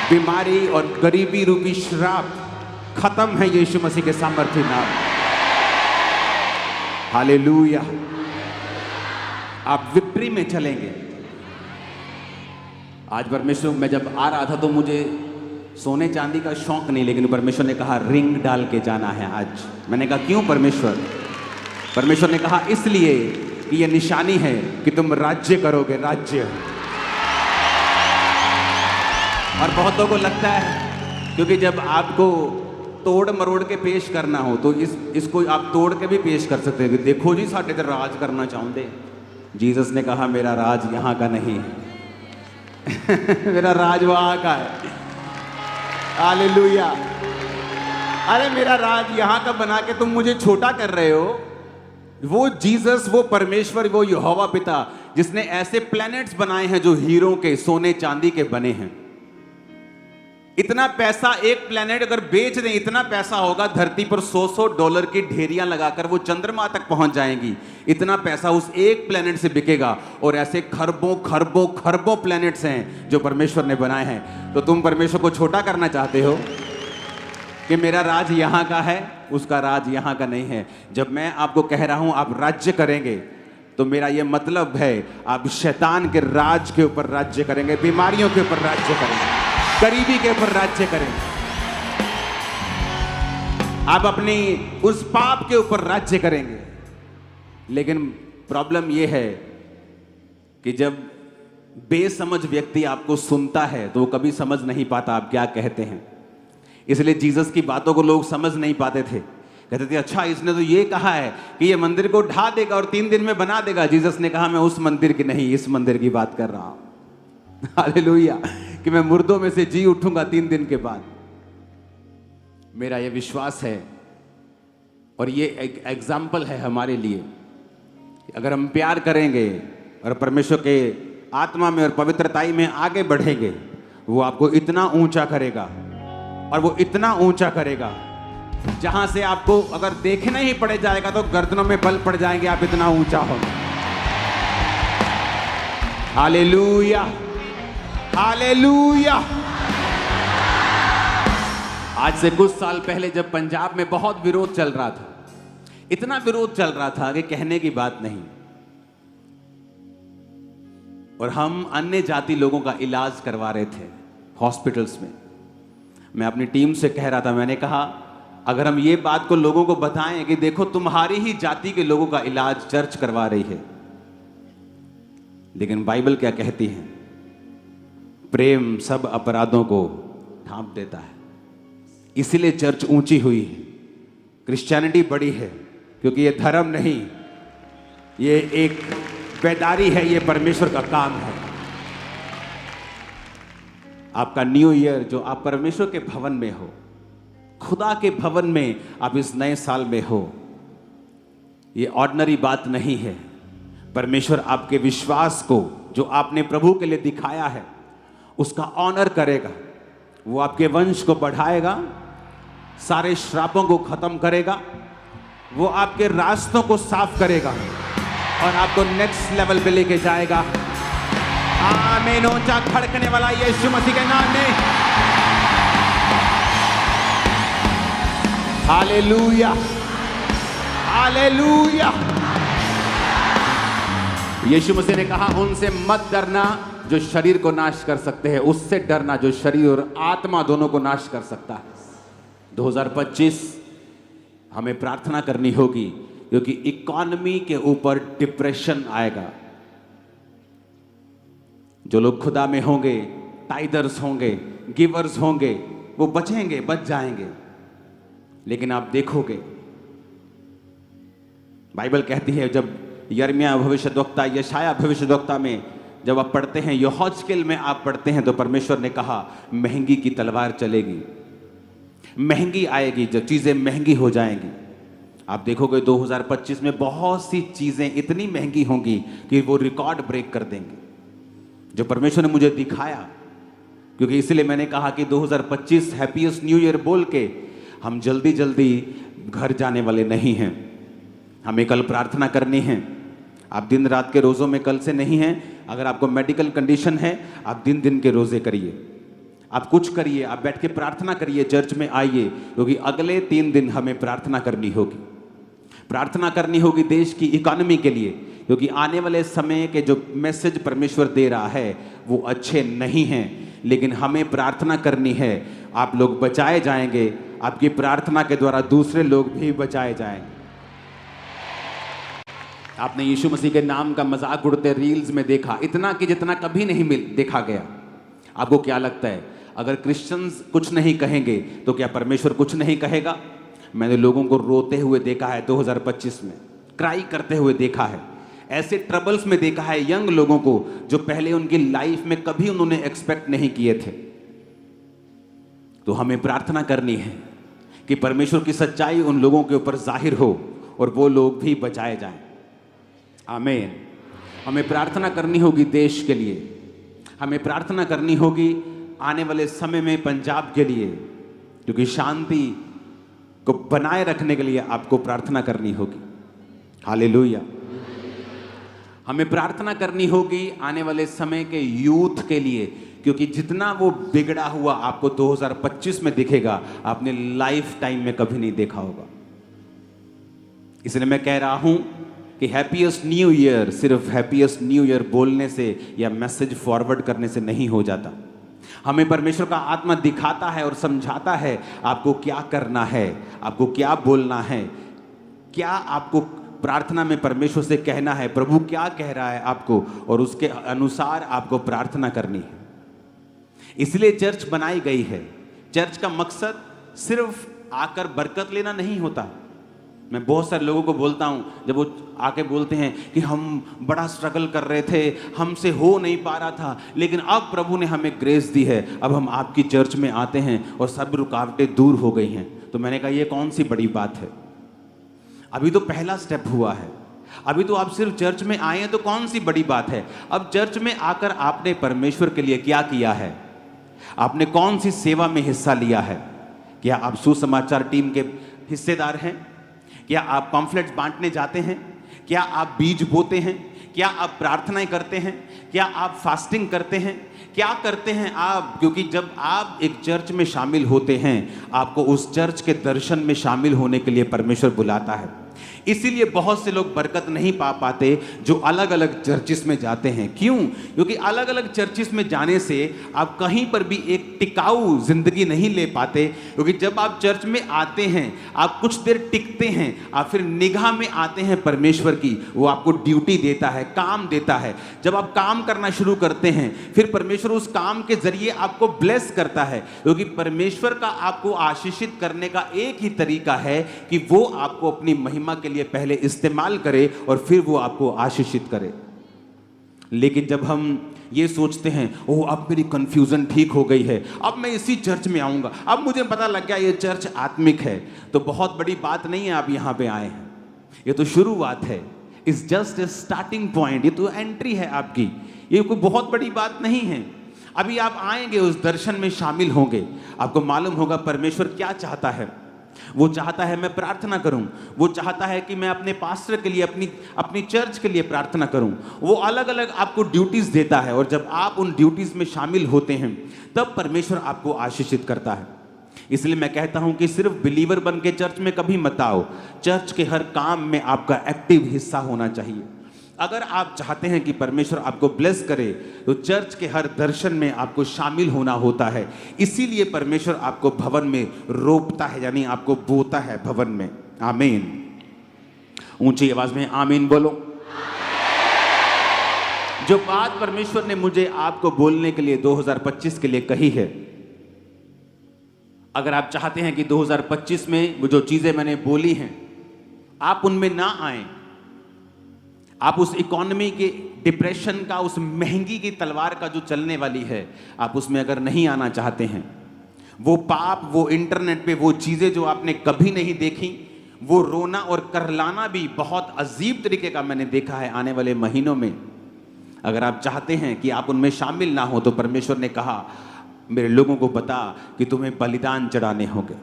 बीमारी और गरीबी रूपी श्राप खत्म है यीशु मसीह के सामर्थ्य नाम। हालेलुया। आप विक्ट्री में चलेंगे। आज परमेश्वर, मैं जब आ रहा था तो मुझे सोने चांदी का शौक नहीं, लेकिन परमेश्वर ने कहा रिंग डाल के जाना है आज। मैंने कहा क्यों परमेश्वर? परमेश्वर ने कहा इसलिए कि यह निशानी है कि तुम राज्य करोगे, राज्य। और बहुतों को लगता है क्योंकि जब आपको तोड़ मरोड़ के पेश करना हो तो इसको आप तोड़ के भी पेश कर सकते हैं। देखो जी साढ़े तो राज करना चाहते। जीसस ने कहा मेरा राज यहाँ का नहीं है मेरा राज वहाँ का है। हालेलुया। अरे मेरा राज यहाँ का बना के तुम मुझे छोटा कर रहे हो। वो जीसस, वो परमेश्वर, वो यहोवा पिता जिसने ऐसे प्लैनेट्स बनाए हैं जो हीरों के, सोने चांदी के बने हैं। इतना पैसा एक प्लैनेट अगर बेच दें, इतना पैसा होगा धरती पर $100 की ढेरियां लगाकर वो चंद्रमा तक पहुंच जाएंगी। इतना पैसा उस एक प्लैनेट से बिकेगा। और ऐसे खरबों खरबों खरबों प्लैनेट्स हैं जो परमेश्वर ने बनाए हैं। तो तुम परमेश्वर को छोटा करना चाहते हो कि मेरा राज यहाँ का है, उसका राज यहाँ का नहीं है। जब मैं आपको कह रहा हूं आप राज्य करेंगे तो मेरा यह मतलब है आप शैतान के राज के ऊपर राज्य करेंगे, बीमारियों के ऊपर राज्य करेंगे, गरीबी के ऊपर राज्य करेंगे। आप अपनी उस पाप के ऊपर राज्य करेंगे। लेकिन प्रॉब्लम यह है कि जब बेसमझ व्यक्ति आपको सुनता है तो वो कभी समझ नहीं पाता आप क्या कहते हैं। इसलिए जीसस की बातों को लोग समझ नहीं पाते थे। कहते थे अच्छा इसने तो ये कहा है कि ये मंदिर को ढा देगा और 3 दिन में बना देगा। जीसस ने कहा मैं उस मंदिर की नहीं, इस मंदिर की बात कर रहा हूं। हालेलुया। कि मैं मुर्दों में से जी उठूंगा 3 दिन के बाद। मेरा यह विश्वास है और ये एक एग्जाम्पल है हमारे लिए। अगर हम प्यार करेंगे और परमेश्वर के आत्मा में और पवित्रताई में आगे बढ़ेंगे, वो आपको इतना ऊंचा करेगा और वो इतना ऊंचा करेगा जहां से आपको अगर देखना ही पड़ जाएगा तो गर्दनों में बल पड़ जाएंगे, आप इतना ऊंचा होंगे। Hallelujah, hallelujah. आज से कुछ साल पहले जब पंजाब में बहुत विरोध चल रहा था, इतना विरोध चल रहा था कि कहने की बात नहीं, और हम अन्य जाति लोगों का इलाज करवा रहे थे हॉस्पिटल्स में। मैं अपनी टीम से कह रहा था, मैंने कहा अगर हम ये बात को लोगों को बताएं कि देखो तुम्हारी ही जाति के लोगों का इलाज चर्च करवा रही है, लेकिन बाइबल क्या कहती है? प्रेम सब अपराधों को ढांप देता है। इसीलिए चर्च ऊंची हुई है, क्रिश्चियनिटी बड़ी है, क्योंकि ये धर्म नहीं, ये एक बेदारी है, ये परमेश्वर का काम है। आपका न्यू ईयर जो आप परमेश्वर के भवन में हो, खुदा के भवन में आप इस नए साल में हो, ये ऑर्डिनरी बात नहीं है। परमेश्वर आपके विश्वास को जो आपने प्रभु के लिए दिखाया है उसका ऑनर करेगा। वो आपके वंश को बढ़ाएगा, सारे श्रापों को खत्म करेगा, वो आपके रास्तों को साफ करेगा और आपको नेक्स्ट लेवल पे लेके जाएगा। आमीन। ऊंचा खड़कने वाला यीशु मसीह के नाम में हालेलुया, हालेलुया। यीशु मसीह ने कहा उनसे मत डरना जो शरीर को नाश कर सकते हैं, उससे डरना जो शरीर और आत्मा दोनों को नाश कर सकता है। 2025 हमें प्रार्थना करनी होगी, क्योंकि इकॉनमी के ऊपर डिप्रेशन आएगा। जो लोग खुदा में होंगे, टाइदर्स होंगे, गिवर्स होंगे, वो बचेंगे, बच जाएंगे। लेकिन आप देखोगे बाइबल कहती है, जब यिर्मयाह भविष्यद्वक्ता, यशायाह भविष्यद्वक्ता में जब आप पढ़ते हैं, यहोजकेल में आप पढ़ते हैं, तो परमेश्वर ने कहा महंगी की तलवार चलेगी, महंगी आएगी, जब चीजें महंगी हो जाएंगी। आप देखोगे 2025 में बहुत सी चीजें इतनी महंगी होंगी कि वो रिकॉर्ड ब्रेक कर देंगे, जो परमेश्वर ने मुझे दिखाया। क्योंकि इसलिए मैंने कहा कि 2025 हैप्पीएस्ट न्यू ईयर बोल के हम जल्दी जल्दी घर जाने वाले नहीं हैं। हमें कल प्रार्थना करनी है। आप दिन रात के रोज़ों में कल से नहीं हैं। अगर आपको मेडिकल कंडीशन है, आप दिन दिन के रोज़े करिए। आप कुछ करिए, आप बैठ के प्रार्थना करिए, चर्च में आइए, क्योंकि अगले 3 दिन हमें प्रार्थना करनी होगी। प्रार्थना करनी होगी देश की इकोनॉमी के लिए, क्योंकि आने वाले समय के जो मैसेज परमेश्वर दे रहा है वो अच्छे नहीं हैं, लेकिन हमें प्रार्थना करनी है। आप लोग बचाए जाएंगे, आपकी प्रार्थना के द्वारा दूसरे लोग भी बचाए जाएंगे। आपने यीशु मसीह के नाम का मजाक उड़ते रील्स में देखा, इतना कि जितना कभी नहीं देखा गया। आपको क्या लगता है, अगर क्रिश्चियंस कुछ नहीं कहेंगे तो क्या परमेश्वर कुछ नहीं कहेगा? मैंने लोगों को रोते हुए देखा है 2025 में, क्राई करते हुए देखा है, ऐसे ट्रबल्स में देखा है यंग लोगों को जो पहले उनकी लाइफ में कभी उन्होंने एक्सपेक्ट नहीं किए थे। तो हमें प्रार्थना करनी है कि परमेश्वर की सच्चाई उन लोगों के ऊपर जाहिर हो और वो लोग भी बचाए जाएं। आमीन। हमें प्रार्थना करनी होगी देश के लिए, हमें प्रार्थना करनी होगी आने वाले समय में पंजाब के लिए, क्योंकि शांति को बनाए रखने के लिए आपको प्रार्थना करनी होगी। हालेलुया। हमें प्रार्थना करनी होगी आने वाले समय के यूथ के लिए, क्योंकि जितना वो बिगड़ा हुआ आपको 2025 में दिखेगा, आपने लाइफ टाइम में कभी नहीं देखा होगा। इसलिए मैं कह रहा हूं कि हैप्पीएस्ट न्यू ईयर सिर्फ हैप्पीएस्ट न्यू ईयर बोलने से या मैसेज फॉरवर्ड करने से नहीं हो जाता। हमें परमेश्वर का आत्मा दिखाता है और समझाता है आपको क्या करना है, आपको क्या बोलना है, क्या आपको प्रार्थना में परमेश्वर से कहना है, प्रभु क्या कह रहा है आपको, और उसके अनुसार आपको प्रार्थना करनी है। इसलिए चर्च बनाई गई है। चर्च का मकसद सिर्फ आकर बरकत लेना नहीं होता। मैं बहुत सारे लोगों को बोलता हूं, जब वो आके बोलते हैं कि हम बड़ा स्ट्रगल कर रहे थे, हमसे हो नहीं पा रहा था, लेकिन अब प्रभु ने हमें ग्रेस दी है, अब हम आपकी चर्च में आते हैं और सब रुकावटें दूर हो गई हैं। तो मैंने कहा ये कौन सी बड़ी बात है, अभी तो पहला स्टेप हुआ है, अभी तो आप सिर्फ चर्च में आए हैं, तो कौन सी बड़ी बात है। अब चर्च में आकर आपने परमेश्वर के लिए क्या किया है, आपने कौन सी सेवा में हिस्सा लिया है? क्या आप सुसमाचार टीम के हिस्सेदार हैं? क्या आप पम्फलेट्स बांटने जाते हैं? क्या आप बीज बोते हैं? क्या आप प्रार्थनाएं करते हैं? क्या आप फास्टिंग करते हैं? क्या करते हैं आप? क्योंकि जब आप एक चर्च में शामिल होते हैं, आपको उस चर्च के दर्शन में शामिल होने के लिए परमेश्वर बुलाता है। इसीलिए बहुत से लोग बरकत नहीं पा पाते जो अलग अलग चर्चिस में जाते हैं। क्यों? क्योंकि अलग अलग चर्चिस में जाने से आप कहीं पर भी एक टिकाऊ जिंदगी नहीं ले पाते। क्योंकि जब आप चर्च में आते हैं, आप कुछ देर टिकते हैं, आप फिर निगाह में आते हैं परमेश्वर की, वो आपको ड्यूटी देता है, काम देता है। जब आप काम करना शुरू करते हैं, फिर परमेश्वर उस काम के जरिए आपको ब्लेस करता है। क्योंकि परमेश्वर का आपको आशीषित करने का एक ही तरीका है कि वो आपको अपनी महिमा के लिए पहले इस्तेमाल करे और फिर वो आपको आशीषित करे। लेकिन जब हम ये सोचते हैं, ओह अब मेरी कंफ्यूजन ठीक हो गई है, अब मैं इसी चर्च में आऊंगा, अब मुझे पता लग गया ये चर्च आत्मिक है, तो बहुत बड़ी बात नहीं है आप यहां पे आए हैं। ये तो शुरुआत है, it's just a starting point, ये तो एंट्री है आपकी, ये कोई बहुत बड़ी बात नहीं है। अभी आप आएंगे, उस दर्शन में शामिल होंगे, आपको मालूम होगा परमेश्वर क्या चाहता है। वो चाहता है मैं प्रार्थना करूं, वो चाहता है कि मैं अपने पास्टर के लिए, अपनी चर्च के लिए प्रार्थना करूं। वो अलग अलग आपको ड्यूटीज देता है, और जब आप उन ड्यूटीज में शामिल होते हैं तब परमेश्वर आपको आशीषित करता है। इसलिए मैं कहता हूं कि सिर्फ बिलीवर बन के चर्च में कभी मत आओ, चर्च के हर काम में आपका एक्टिव हिस्सा होना चाहिए। अगर आप चाहते हैं कि परमेश्वर आपको ब्लेस करे, तो चर्च के हर दर्शन में आपको शामिल होना होता है। इसीलिए परमेश्वर आपको भवन में रोपता है, यानी आपको बोता है भवन में। आमीन। ऊंची आवाज में आमीन बोलो। जो बात परमेश्वर ने मुझे आपको बोलने के लिए 2025 के लिए कही है, अगर आप चाहते हैं कि 2025 में वो जो चीजें मैंने बोली हैं आप उनमें ना आए, आप उस इकोनॉमी के डिप्रेशन का, उस महंगी की तलवार का जो चलने वाली है, आप उसमें अगर नहीं आना चाहते हैं, वो पाप, वो इंटरनेट पे वो चीज़ें जो आपने कभी नहीं देखी, वो रोना और करलाना भी बहुत अजीब तरीके का मैंने देखा है आने वाले महीनों में, अगर आप चाहते हैं कि आप उनमें शामिल ना हो, तो परमेश्वर ने कहा मेरे लोगों को बता कि तुम्हें बलिदान चढ़ाने होंगे।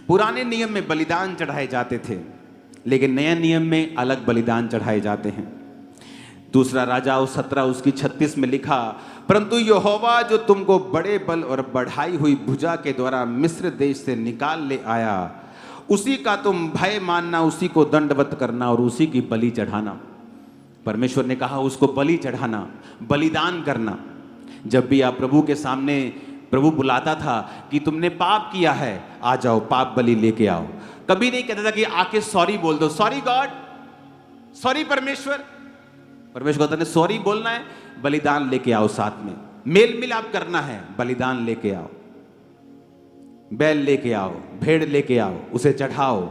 पुराने नियम में बलिदान चढ़ाए जाते थे, लेकिन नए नियम में अलग बलिदान चढ़ाए जाते हैं। दूसरा राजाओं 17 उसकी 36 में लिखा, परंतु यहोवा जो तुमको बड़े बल और बढ़ाई हुई भुजा के द्वारा मिस्र देश से निकाल ले आया, उसी का तुम भय मानना, उसी को दंडवत करना और उसी की बलि चढ़ाना। परमेश्वर ने कहा उसको बलि चढ़ाना, बलिदान करना। जब भी आप प्रभु के सामने, प्रभु बुलाता था कि तुमने पाप किया है, आ जाओ पाप बलि लेके आओ। कभी नहीं कहता था कि आके सॉरी बोल दो, सॉरी गॉड, सॉरी परमेश्वर। परमेश्वर कहता है सॉरी बोलना है, बलिदान लेके आओ, साथ में मेल मिलाप करना है, बलिदान लेके आओ, बैल लेके आओ, भेड़ लेके आओ, उसे चढ़ाओ।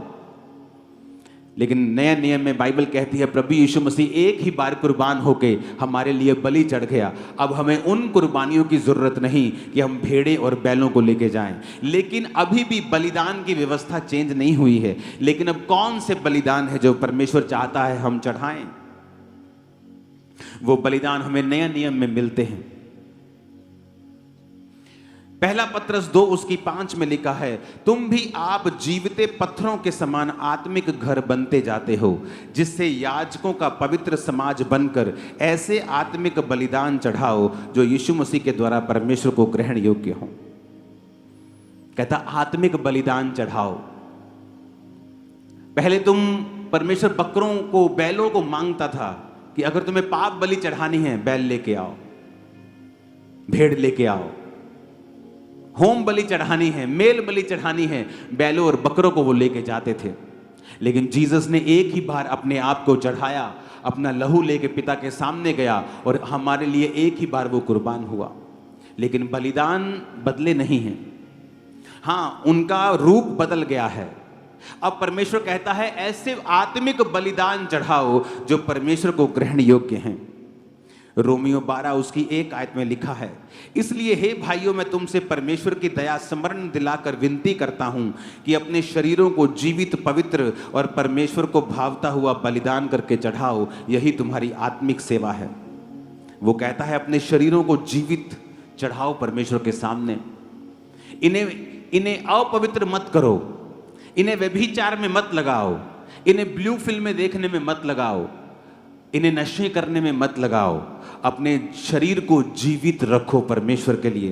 लेकिन नया नियम में बाइबल कहती है प्रभु यीशु मसीह एक ही बार कुर्बान होके हमारे लिए बलि चढ़ गया। अब हमें उन कुर्बानियों की जरूरत नहीं कि हम भेड़े और बैलों को लेके जाएं। लेकिन अभी भी बलिदान की व्यवस्था चेंज नहीं हुई है। लेकिन अब कौन से बलिदान है जो परमेश्वर चाहता है हम चढ़ाएं? वो बलिदान हमें नया नियम में मिलते हैं। पहला पत्रस 2 उसकी 5 में लिखा है, तुम भी आप जीविते पत्थरों के समान आत्मिक घर बनते जाते हो, जिससे याजकों का पवित्र समाज बनकर ऐसे आत्मिक बलिदान चढ़ाओ जो यीशु मसीह के द्वारा परमेश्वर को ग्रहण योग्य हो। कहता आत्मिक बलिदान चढ़ाओ। पहले तुम परमेश्वर बकरों को, बैलों को मांगता था कि अगर तुम्हें पाप बलि चढ़ानी है, बैल लेके आओ, भेड़ लेके आओ। होम बलि चढ़ानी है, मेल बलि चढ़ानी है, बैलों और बकरों को वो लेके जाते थे। लेकिन जीसस ने एक ही बार अपने आप को चढ़ाया, अपना लहू लेके पिता के सामने गया और हमारे लिए एक ही बार वो कुर्बान हुआ। लेकिन बलिदान बदले नहीं हैं। हाँ, उनका रूप बदल गया है। अब परमेश्वर कहता है ऐसे आत्मिक बलिदान चढ़ाओ जो परमेश्वर को ग्रहण योग्य हैं। रोमियो 12 उसकी 1 आयत में लिखा है, इसलिए हे भाइयों मैं तुमसे परमेश्वर की दया स्मरण दिलाकर विनती करता हूं कि अपने शरीरों को जीवित, पवित्र और परमेश्वर को भावता हुआ बलिदान करके चढ़ाओ, यही तुम्हारी आत्मिक सेवा है। वो कहता है अपने शरीरों को जीवित चढ़ाओ परमेश्वर के सामने। इन्हें अपवित्र मत करो, इन्हें व्यभिचार में मत लगाओ, इन्हें ब्लू फिल्में देखने में मत लगाओ, इन्हें नशे करने में मत लगाओ। अपने शरीर को जीवित रखो परमेश्वर के लिए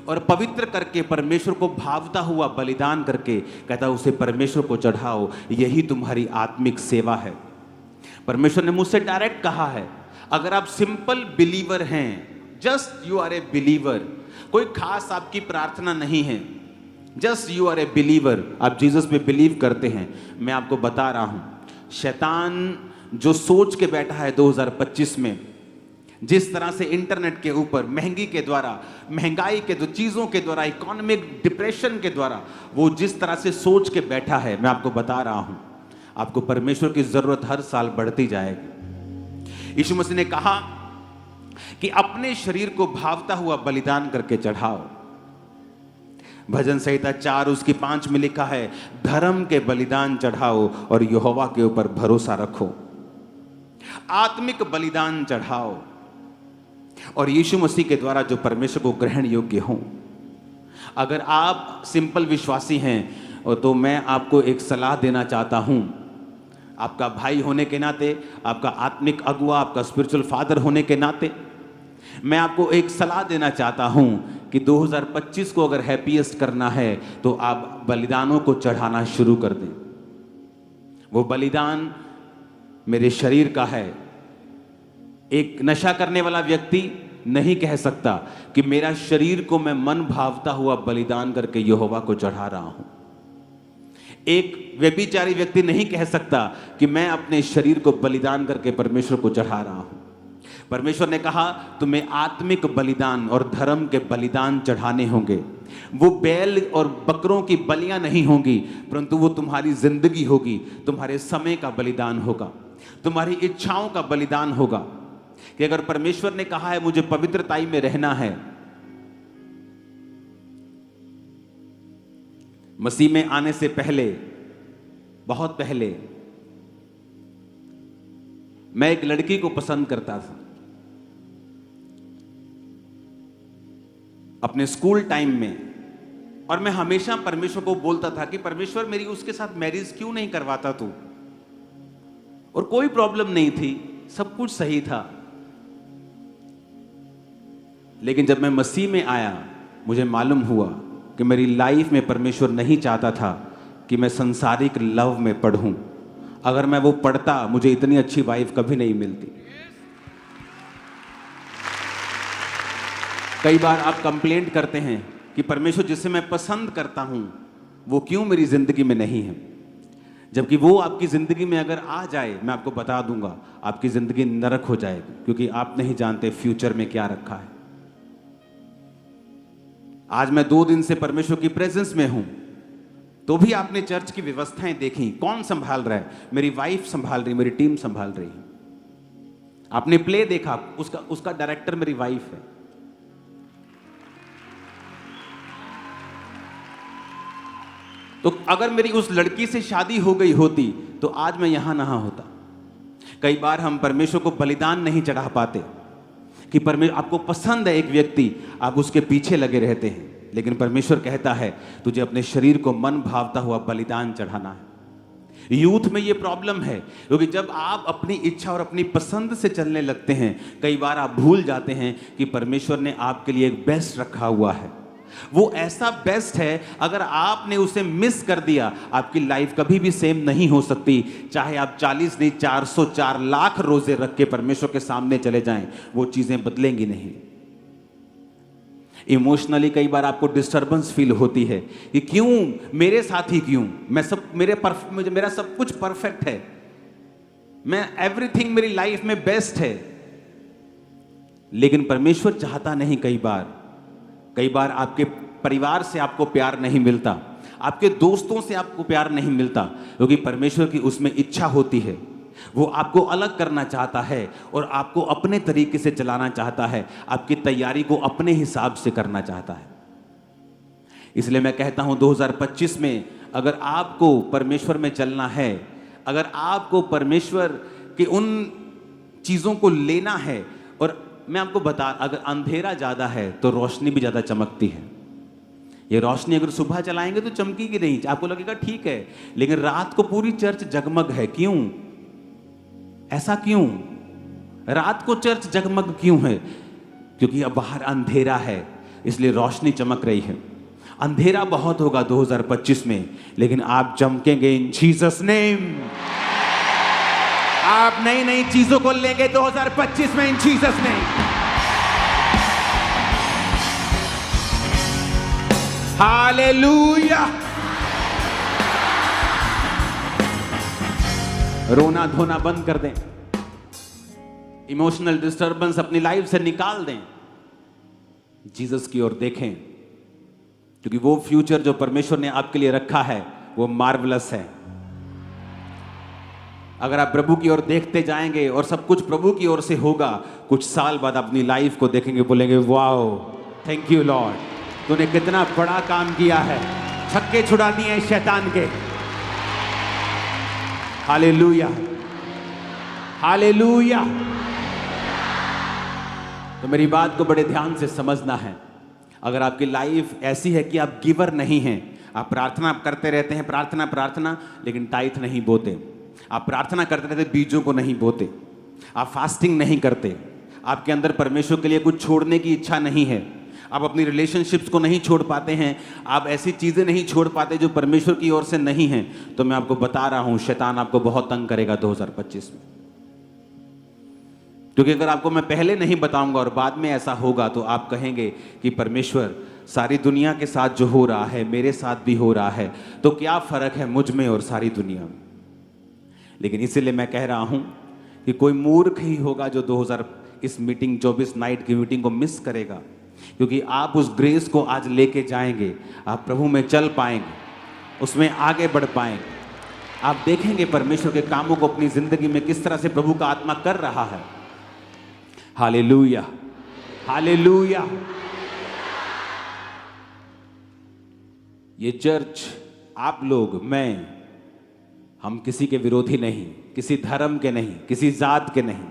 और पवित्र करके परमेश्वर को भावता हुआ बलिदान करके कहता उसे परमेश्वर को चढ़ाओ, यही तुम्हारी आत्मिक सेवा है। परमेश्वर ने मुझसे डायरेक्ट कहा है, अगर आप सिंपल बिलीवर हैं, just you are a believer, कोई खास आपकी प्रार्थना नहीं है, just you are a believer, आप जीसस पे बिलीव करते हैं, मैं आपको बता रहा हूं शैतान जो सोच के बैठा है 2025 में, जिस तरह से इंटरनेट के ऊपर महंगी के द्वारा, महंगाई के दो चीज़ों के द्वारा, इकोनॉमिक डिप्रेशन के द्वारा वो जिस तरह से सोच के बैठा है, मैं आपको बता रहा हूं आपको परमेश्वर की जरूरत हर साल बढ़ती जाएगी। यीशु मसीह ने कहा कि अपने शरीर को भावता हुआ बलिदान करके चढ़ाओ। भजन संहिता 4 उसकी 5 में लिखा है, धर्म के बलिदान चढ़ाओ और यहोवा के ऊपर भरोसा रखो। आत्मिक बलिदान चढ़ाओ और यीशु मसीह के द्वारा जो परमेश्वर को ग्रहण योग्य हो। अगर आप सिंपल विश्वासी हैं तो मैं आपको एक सलाह देना चाहता हूं, आपका भाई होने के नाते, आपका आत्मिक अगुआ, आपका स्पिरिचुअल फादर होने के नाते मैं आपको एक सलाह देना चाहता हूं कि 2025 को अगर हैप्पीएस्ट करना है तो आप बलिदानों को चढ़ाना शुरू कर दें। वो बलिदान मेरे शरीर का है। एक नशा करने वाला व्यक्ति नहीं कह सकता कि मेरा शरीर को मैं मन भावता हुआ बलिदान करके यहोवा को चढ़ा रहा हूं। एक व्यभिचारी व्यक्ति नहीं कह सकता कि मैं अपने शरीर को बलिदान करके परमेश्वर को चढ़ा रहा हूं। परमेश्वर ने कहा तुम्हें आत्मिक बलिदान और धर्म के बलिदान चढ़ाने होंगे। वो बैल और बकरों की बलियां नहीं होंगी, परंतु वो तुम्हारी जिंदगी होगी, तुम्हारे समय का बलिदान होगा, तुम्हारी इच्छाओं का बलिदान होगा। कि अगर परमेश्वर ने कहा है मुझे पवित्रताई में रहना है, मसीह में आने से पहले, बहुत पहले, मैं एक लड़की को पसंद करता था। अपने स्कूल टाइम में, और मैं हमेशा परमेश्वर को बोलता था कि परमेश्वर मेरी उसके साथ मैरिज क्यों नहीं करवाता तू। और कोई प्रॉब्लम नहीं थी, सब कुछ सही था। लेकिन जब मैं मसीह में आया, मुझे मालूम हुआ कि मेरी लाइफ में परमेश्वर नहीं चाहता था कि मैं संसारिक लव में पढ़ूं। अगर मैं वो पढ़ता, मुझे इतनी अच्छी वाइफ कभी नहीं मिलती। कई बार आप कंप्लेंट करते हैं कि परमेश्वर जिसे मैं पसंद करता हूं वो क्यों मेरी जिंदगी में नहीं है, जबकि वो आपकी जिंदगी में अगर आ जाए, मैं आपको बता दूंगा, आपकी जिंदगी नरक हो जाएगी, क्योंकि आप नहीं जानते फ्यूचर में क्या रखा है। आज मैं 2 दिन से परमेश्वर की प्रेजेंस में हूं, तो भी आपने चर्च की व्यवस्थाएं देखी। कौन संभाल रहा है? मेरी वाइफ संभाल रही, मेरी टीम संभाल रही है। आपने प्ले देखा, उसका डायरेक्टर मेरी वाइफ है। तो अगर मेरी उस लड़की से शादी हो गई होती तो आज मैं यहां ना होता। कई बार हम परमेश्वर को बलिदान नहीं चढ़ा पाते कि परमेश्वर आपको पसंद है एक व्यक्ति, आप उसके पीछे लगे रहते हैं, लेकिन परमेश्वर कहता है तुझे अपने शरीर को मन भावता हुआ बलिदान चढ़ाना है। यूथ में ये प्रॉब्लम है, क्योंकि जब आप अपनी इच्छा और अपनी पसंद से चलने लगते हैं, कई बार आप भूल जाते हैं कि परमेश्वर ने आपके लिए एक बेस्ट रखा हुआ है। वो ऐसा बेस्ट है, अगर आपने उसे मिस कर दिया, आपकी लाइफ कभी भी सेम नहीं हो सकती। चाहे आप 40 नहीं 404 लाख रोजे रख के परमेश्वर के सामने चले जाएं, वो चीजें बदलेंगी नहीं। इमोशनली कई बार आपको डिस्टर्बेंस फील होती है कि क्यों मेरे साथ ही, क्यों मेरा सब कुछ परफेक्ट है, मैं एवरीथिंग मेरी लाइफ में बेस्ट है, लेकिन परमेश्वर चाहता नहीं। कई बार आपके परिवार से आपको प्यार नहीं मिलता, आपके दोस्तों से आपको प्यार नहीं मिलता, क्योंकि परमेश्वर की उसमें इच्छा होती है। वो आपको अलग करना चाहता है और आपको अपने तरीके से चलाना चाहता है, आपकी तैयारी को अपने हिसाब से करना चाहता है। इसलिए मैं कहता हूं 2025 में अगर आपको परमेश्वर में चलना है, अगर आपको परमेश्वर की उन चीज़ों को लेना है, और मैं आपको अगर अंधेरा ज़्यादा है तो रोशनी भी ज़्यादा चमकती है। ये रोशनी अगर सुबह चलाएंगे तो चमकेगी नहीं, आपको लगेगा ठीक है, लेकिन रात को पूरी चर्च जगमग है। क्यों? ऐसा क्यों? रात को चर्च जगमग क्यों है? क्योंकि अब बाहर अंधेरा है, इसलिए रोशनी चमक रही है। अंधेरा बहुत होगा 2025 में, लेकिन आप चमकेंगे इन जीसस नेम। आप नई नई चीजों को लेंगे 2025 में इन जीसस नेम। हालेलुया। रोना धोना बंद कर दें, इमोशनल डिस्टर्बेंस अपनी लाइफ से निकाल दें, जीसस की ओर देखें, क्योंकि वो फ्यूचर जो परमेश्वर ने आपके लिए रखा है वो मार्वलस है। अगर आप प्रभु की ओर देखते जाएंगे और सब कुछ प्रभु की ओर से होगा, कुछ साल बाद अपनी लाइफ को देखेंगे, बोलेंगे वाओ थैंक यू लॉर्ड, तूने कितना बड़ा काम किया है, छक्के छुड़ा दिए शैतान के। Hallelujah, hallelujah. तो मेरी बात को बड़े ध्यान से समझना है। अगर आपकी लाइफ ऐसी है कि आप गिवर नहीं हैं, आप प्रार्थना करते रहते हैं, प्रार्थना, लेकिन टाइथ नहीं बोते, आप प्रार्थना करते रहते बीजों को नहीं बोते, आप फास्टिंग नहीं करते, आपके अंदर परमेश्वर के लिए कुछ छोड़ने की इच्छा नहीं है, आप अपनी रिलेशनशिप्स को नहीं छोड़ पाते हैं, आप ऐसी चीज़ें नहीं छोड़ पाते जो परमेश्वर की ओर से नहीं हैं, तो मैं आपको बता रहा हूं शैतान आपको बहुत तंग करेगा 2025 में। क्योंकि अगर आपको मैं पहले नहीं बताऊंगा और बाद में ऐसा होगा तो आप कहेंगे कि परमेश्वर सारी दुनिया के साथ जो हो रहा है मेरे साथ भी हो रहा है, तो क्या फ़र्क है मुझ में और सारी दुनिया में। लेकिन इसीलिए मैं कह रहा हूं कि कोई मूर्ख ही होगा जो 2000 इस मीटिंग 24 नाइट की मीटिंग को मिस करेगा, क्योंकि आप उस ग्रेस को आज लेके जाएंगे, आप प्रभु में चल पाएंगे, उसमें आगे बढ़ पाएंगे, आप देखेंगे परमेश्वर के कामों को अपनी जिंदगी में किस तरह से प्रभु का आत्मा कर रहा है। Hallelujah, hallelujah. ये चर्च, आप लोग, मैं, हम किसी के विरोधी नहीं, किसी धर्म के नहीं, किसी जात के नहीं,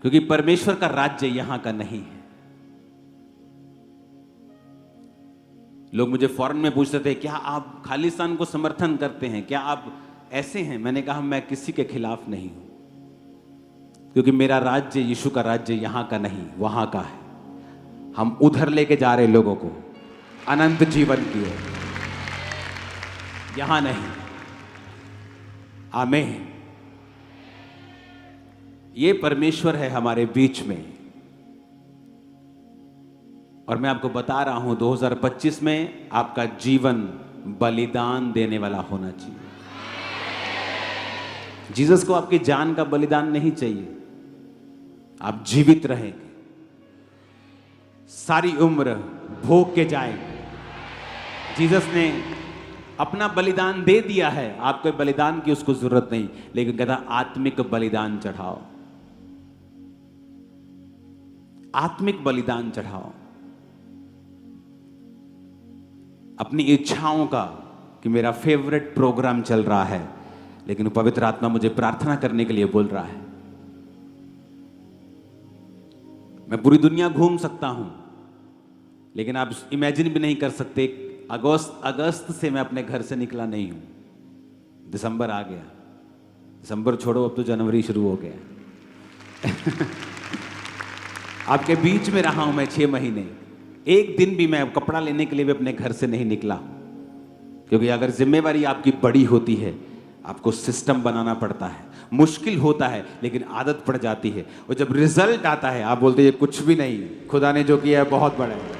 क्योंकि परमेश्वर का राज्य यहां का नहीं है। लोग मुझे फॉरेन में पूछते थे क्या आप खालिस्तान को समर्थन करते हैं, क्या आप ऐसे हैं? मैंने कहा मैं किसी के खिलाफ नहीं हूं, क्योंकि मेरा राज्य, यीशु का राज्य यहाँ का नहीं, वहाँ का है। हम उधर लेके जा रहे लोगों को अनंत जीवन की ओर, यहाँ नहीं। आमीन। ये परमेश्वर है हमारे बीच में। और मैं आपको बता रहा हूं 2025 में आपका जीवन बलिदान देने वाला होना चाहिए। जीसस को आपकी जान का बलिदान नहीं चाहिए। आप जीवित रहेंगे, सारी उम्र भोग के जाएंगे। जीसस ने अपना बलिदान दे दिया है, आपको बलिदान की उसको जरूरत नहीं, लेकिन कहता आत्मिक बलिदान चढ़ाओ, आत्मिक बलिदान चढ़ाओ अपनी इच्छाओं का। कि मेरा फेवरेट प्रोग्राम चल रहा है, लेकिन पवित्र आत्मा मुझे प्रार्थना करने के लिए बोल रहा है। मैं पूरी दुनिया घूम सकता हूं, लेकिन आप इमेजिन भी नहीं कर सकते, अगस्त से मैं अपने घर से निकला नहीं हूं। दिसंबर आ गया, दिसंबर छोड़ो, अब तो जनवरी शुरू हो गया। आपके बीच में रहा हूं मैं 6 महीने। एक दिन भी मैं कपड़ा लेने के लिए भी अपने घर से नहीं निकला, क्योंकि अगर जिम्मेवारी आपकी बड़ी होती है, आपको सिस्टम बनाना पड़ता है। मुश्किल होता है, लेकिन आदत पड़ जाती है। और जब रिजल्ट आता है, आप बोलते हैं ये कुछ भी नहीं, खुदा ने जो किया है बहुत बड़ा है।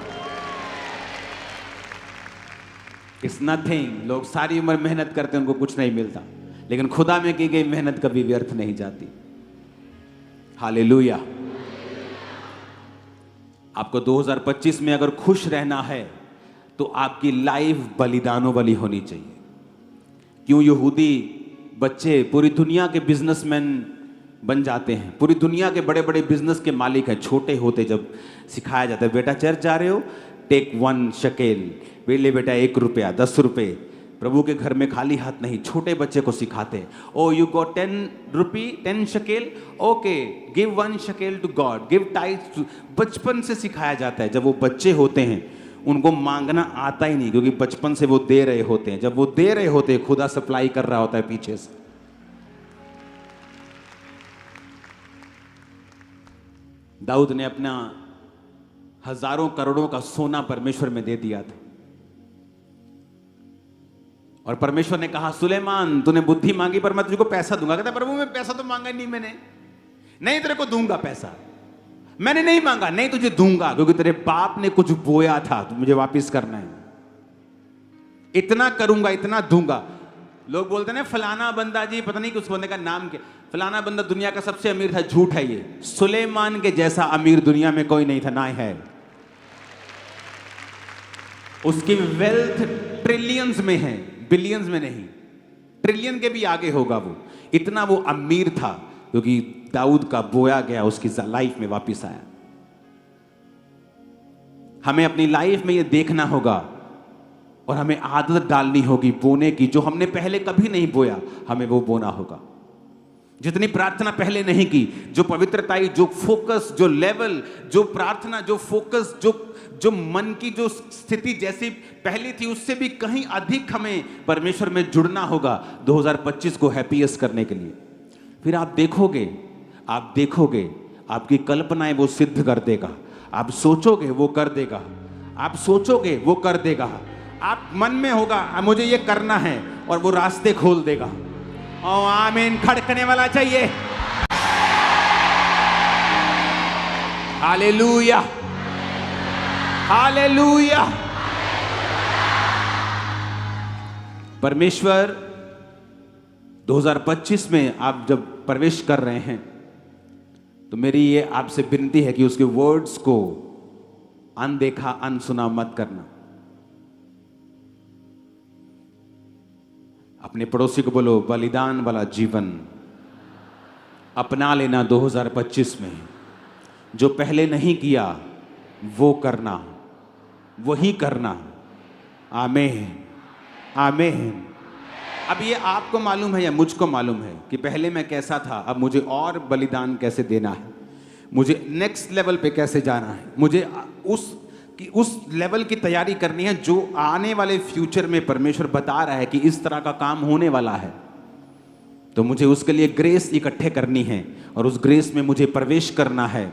It's nothing. लोग सारी उम्र मेहनत करते हैं, उनको कुछ नहीं मिलता, लेकिन खुदा में की गई मेहनत कभी व्यर्थ नहीं जाती। हालेलुया। आपको 2025 में अगर खुश रहना है, तो आपकी लाइफ बलिदानों वाली होनी चाहिए। क्यों यहूदी बच्चे पूरी दुनिया के बिजनेसमैन बन जाते हैं, पूरी दुनिया के बड़े बड़े बिजनेस के मालिक हैं। छोटे होते जब सिखाया जाता है, बेटा चर्च जा रहे हो, टेक 1 शकेल, ले बेटा 1 रुपया, 10 रुपये। प्रभु के घर में खाली हाथ नहीं, छोटे बच्चे को सिखाते हैं। ओ यू गॉट 10 रुपी, 10 शकेल, ओके गिव 1 शकेल टू गॉड, गिव टाइट्स। बचपन से सिखाया जाता है। जब वो बच्चे होते हैं, उनको मांगना आता ही नहीं, क्योंकि बचपन से वो दे रहे होते हैं। जब वो दे रहे होते हैं, खुदा सप्लाई कर रहा होता है पीछे से। दाऊद ने अपना हजारों करोड़ों का सोना परमेश्वर में दे दिया था, और परमेश्वर ने कहा सुलेमान तूने बुद्धि मांगी, पर मैं तुझको पैसा दूंगा। कहता प्रभु मैं पैसा तो मांगा नहीं मैंने। नहीं तेरे को दूंगा पैसा, मैंने नहीं मांगा। नहीं तुझे दूंगा, क्योंकि तेरे बाप ने कुछ बोया था, तो मुझे वापस करना है। इतना करूंगा, इतना दूंगा। लोग बोलते हैं फलाना बंदा जी, पता नहीं कि उस बंदे का नाम क्या, फलाना बंदा दुनिया का सबसे अमीर था। झूठ है ये। सुलेमान के जैसा अमीर दुनिया में कोई नहीं था, ना है। उसकी वेल्थ ट्रिलियंस में है, बिलियंस में नहीं। ट्रिलियन के भी आगे होगा वो। इतना वो अमीर था, क्योंकि दाऊद का बोया गया उसकी लाइफ में वापस आया। हमें अपनी लाइफ में ये देखना होगा, और हमें आदत डालनी होगी बोने की। जो हमने पहले कभी नहीं बोया, हमें वो बोना होगा। जितनी प्रार्थना पहले नहीं की, जो पवित्रताई, जो फोकस, जो लेवल, जो प्रार्थना, जो फोकस, जो मन की जो स्थिति जैसी पहली थी, उससे भी कहीं अधिक हमें परमेश्वर में जुड़ना होगा 2025 को हैप्पीएस्ट करने के लिए। फिर आप देखोगे आपकी कल्पनाएं वो सिद्ध कर देगा। आप सोचोगे वो कर देगा, आप सोचोगे वो कर देगा। आप मन में होगा मुझे ये करना है, और वो रास्ते खोल देगा। ओ आमीन खड़कने वाला चाहिए। Hallelujah, hallelujah. परमेश्वर 2025 में आप जब प्रवेश कर रहे हैं, तो मेरी ये आपसे विनती है कि उसके वर्ड्स को अनदेखा अनसुना मत करना। अपने पड़ोसी को बोलो बलिदान वाला जीवन अपना लेना 2025 में। जो पहले नहीं किया वो करना, वही करना। आमीन, आमीन। अब ये आपको मालूम है या मुझको मालूम है कि पहले मैं कैसा था, अब मुझे और बलिदान कैसे देना है, मुझे नेक्स्ट लेवल पे कैसे जाना है, मुझे उस लेवल की तैयारी करनी है जो आने वाले फ्यूचर में परमेश्वर बता रहा है कि इस तरह का काम होने वाला है। तो मुझे उसके लिए ग्रेस इकट्ठे करनी है और उस ग्रेस में मुझे प्रवेश करना है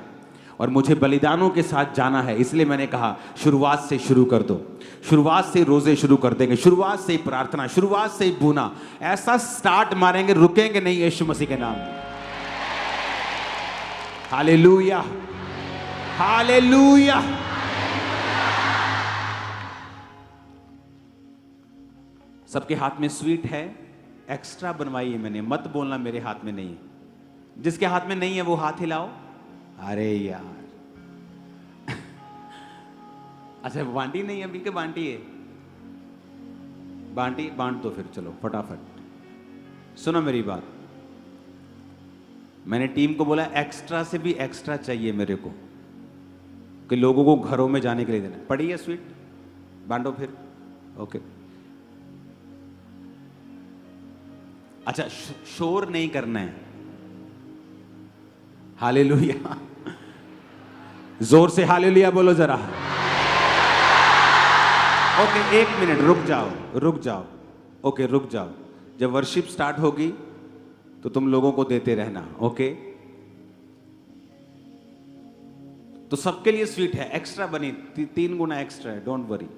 और मुझे बलिदानों के साथ जाना है। इसलिए मैंने कहा शुरुआत से शुरू कर दो, शुरुआत से रोजे शुरू कर देंगे, शुरुआत से प्रार्थना, शुरुआत से बूना, ऐसा स्टार्ट मारेंगे, रुकेंगे नहीं यीशु मसीह के नाम। Hallelujah, hallelujah. सबके हाथ में स्वीट है, एक्स्ट्रा बनवाई है मैंने, मत बोलना मेरे हाथ में नहीं है। जिसके हाथ में नहीं है वो हाथ हिलाओ। अरे यार अच्छा बांटी नहीं है, अभी के बांटी है, बांटी बांट दो फिर, चलो फटाफट। सुनो मेरी बात, मैंने टीम को बोला एक्स्ट्रा से भी एक्स्ट्रा चाहिए मेरे को, कि लोगों को घरों में जाने के लिए देना। पड़ी है स्वीट, बांटो फिर। ओके अच्छा, शोर नहीं करना है। हालेलुया, जोर से हालेलुया बोलो जरा। ओके एक मिनट रुक जाओ, रुक जाओ। ओके रुक जाओ, जब वर्शिप स्टार्ट होगी तो तुम लोगों को देते रहना। ओके तो सबके लिए स्वीट है, एक्स्ट्रा बनी, 3 गुना एक्स्ट्रा है, डोंट वरी।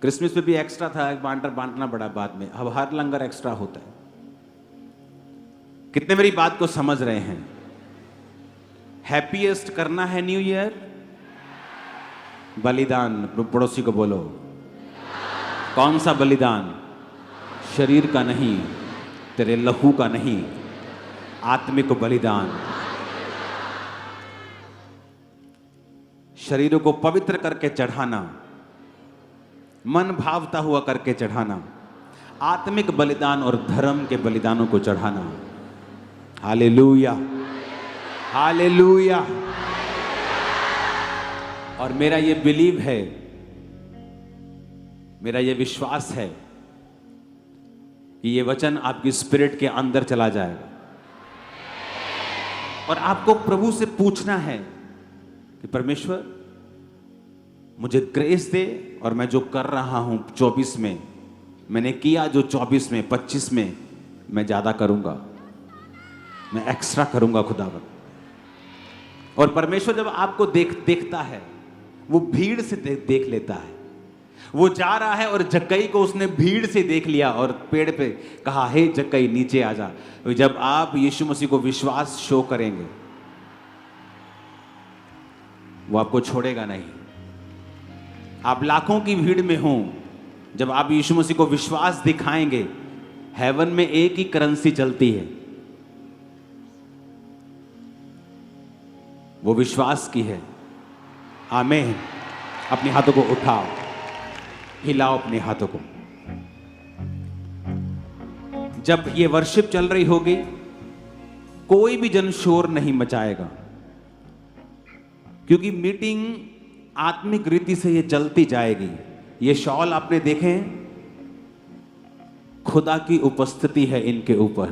क्रिसमस पे भी एक्स्ट्रा था, बांटना पड़ा बाद में, अब हर लंगर एक्स्ट्रा होता है। कितने मेरी बात को समझ रहे हैं? हैप्पीएस्ट करना है न्यू ईयर, बलिदान। पड़ोसी को बोलो, कौन सा बलिदान? शरीर का नहीं, तेरे लहू का नहीं, आत्मिक बलिदान। शरीर को पवित्र करके चढ़ाना, मन भावता हुआ करके चढ़ाना, आत्मिक बलिदान और धर्म के बलिदानों को चढ़ाना। Hallelujah, hallelujah. और मेरा ये बिलीव है, मेरा ये विश्वास है कि ये वचन आपकी स्पिरिट के अंदर चला जाएगा और आपको प्रभु से पूछना है कि परमेश्वर मुझे ग्रेस दे, और मैं जो कर रहा हूं 24 में, मैंने किया जो 24 में, 25 में मैं ज्यादा करूंगा, मैं एक्स्ट्रा करूंगा खुदावन। और परमेश्वर जब आपको देखता है, वो भीड़ से देख लेता है। वो जा रहा है और जक्कई को उसने भीड़ से देख लिया और पेड़ पे कहा, हे जक्कई नीचे आ जा। जब आप यीशु मसीह को विश्वास शो करेंगे, वो आपको छोड़ेगा नहीं। आप लाखों की भीड़ में हो, जब आप यीशु मसीह को विश्वास दिखाएंगे, हेवन में एक ही करेंसी चलती है, वो विश्वास की है। आमीन। अपने हाथों को उठाओ, हिलाओ अपने हाथों को। जब ये वर्शिप चल रही होगी, कोई भी जन शोर नहीं मचाएगा, क्योंकि मीटिंग आत्मिक रीति से ये चलती जाएगी। ये शॉल आपने देखे हैं, खुदा की उपस्थिति है इनके ऊपर।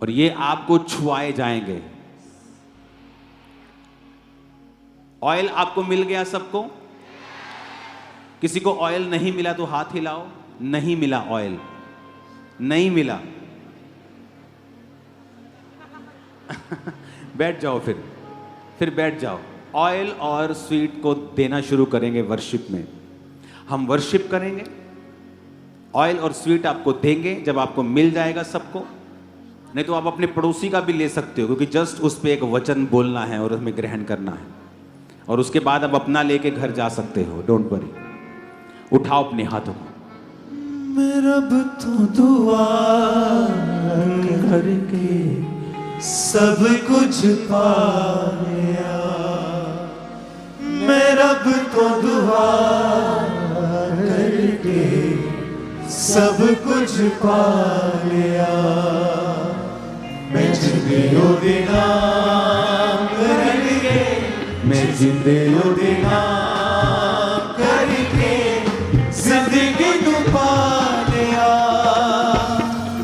और ये आपको छुआए जाएंगे। ऑयल आपको मिल गया सबको? किसी को ऑयल नहीं मिला तो हाथ हिलाओ। नहीं मिला ऑयल, नहीं मिला बैठ जाओ, फिर बैठ जाओ। ऑयल और स्वीट को देना शुरू करेंगे वर्शिप में। हम वर्शिप करेंगे, ऑयल और स्वीट आपको देंगे जब आपको मिल जाएगा सबको। नहीं तो आप अपने पड़ोसी का भी ले सकते हो, क्योंकि जस्ट उस पर एक वचन बोलना है और उसमें ग्रहण करना है, और उसके बाद आप अपना लेके घर जा सकते हो। डोंट वरी, उठाओ अपने हाथों को। मेरा तो दुआ करके सब कुछ पा लिया, मेरा तो दुआ करके सब कुछ पा लिया। मैं जिंदे ओदे नाम करके, मैं जिंदे ओदे नाम करके जिंदगी तू पा लिया।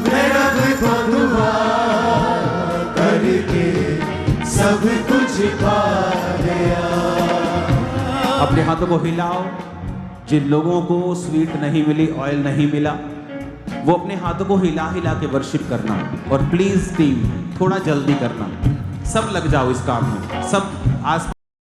मेरा तो दुआ करके सब कुछ पा लिया। अपने हाथों को हिलाओ, जिन लोगों को स्वीट नहीं मिली, ऑयल नहीं मिला, वो अपने हाथों को हिला हिला के वर्शिप करना। और प्लीज टीम थोड़ा जल्दी करना, सब लग जाओ इस काम में, सब आस